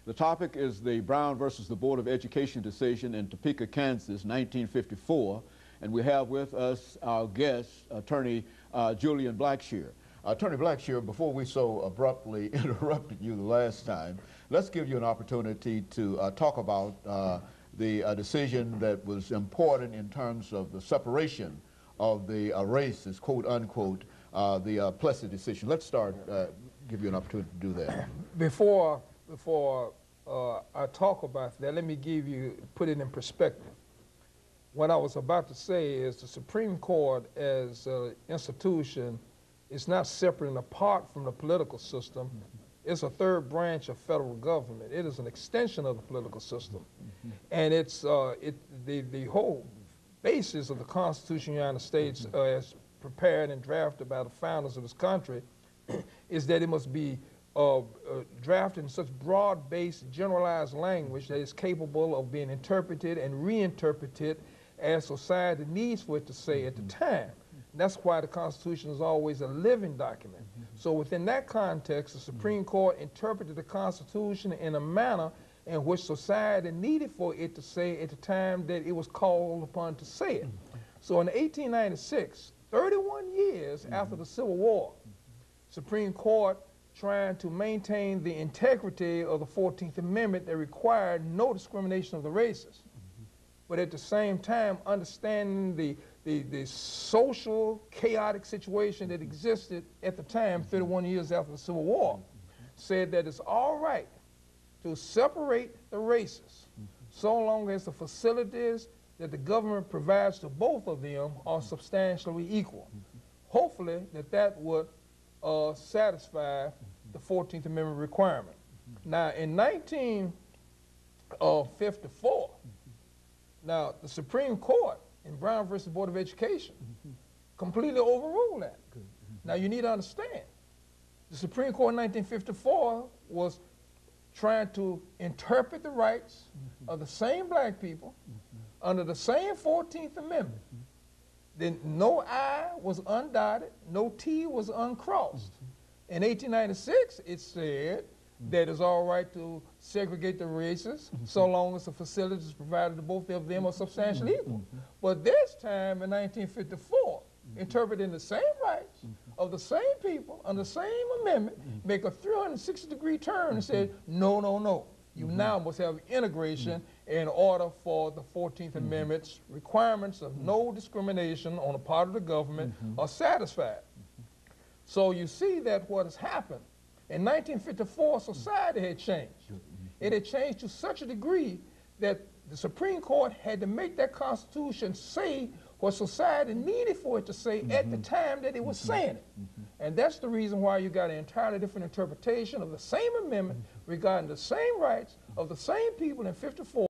The topic is the Brown versus the Board of Education decision in Topeka, Kansas, 1954. And we have with us our guest, Attorney Julian Blackshear. Attorney Blackshear, before we so abruptly interrupted you the last time, let's give you an opportunity to talk about the decision that was important in terms of the separation of the races, quote unquote, the Plessy decision. Let's start, give you an opportunity to do that. Before I talk about that, let me put it in perspective. What I was about to say is the Supreme Court as an institution is not separate and apart from the political system. It's a third branch of federal government. It is an extension of the political system. And it's the whole basis of the Constitution of the United States as prepared and drafted by the founders of this country is that it must be drafted in such broad-based, generalized language that is capable of being interpreted and reinterpreted as society needs for it to say at the time. And that's why the Constitution is always a living document. So within that context, the Supreme Court interpreted the Constitution in a manner in which society needed for it to say at the time that it was called upon to say it. So in 1896, 31 years after the Civil War, Supreme Court trying to maintain the integrity of the 14th Amendment that required no discrimination of the races, but at the same time understanding the social chaotic situation that existed at the time, 31 years after the Civil War, said that it's all right to separate the races so long as the facilities that the government provides to both of them are substantially equal. Hopefully that would satisfy the 14th Amendment requirement. Now in 1954, now the Supreme Court in Brown versus Board of Education completely overruled that. Now you need to understand, the Supreme Court in 1954 was trying to interpret the rights of the same black people under the same 14th Amendment. Then no I was undotted, no T was uncrossed. In 1896, it said that it's all right to segregate the races so long as the facilities provided to both of them are substantially equal. But this time in 1954, interpreting the same rights of the same people under the same amendment, make a 360-degree turn and said, no, no, no. You now must have integration in order for the 14th Amendment's requirements of no discrimination on the part of the government are satisfied. So you see that what has happened. In 1954, society had changed. It had changed to such a degree that the Supreme Court had to make that Constitution say what society needed for it to say at the time that it was saying it. And that's the reason why you got an entirely different interpretation of the same amendment regarding the same rights of the same people in 54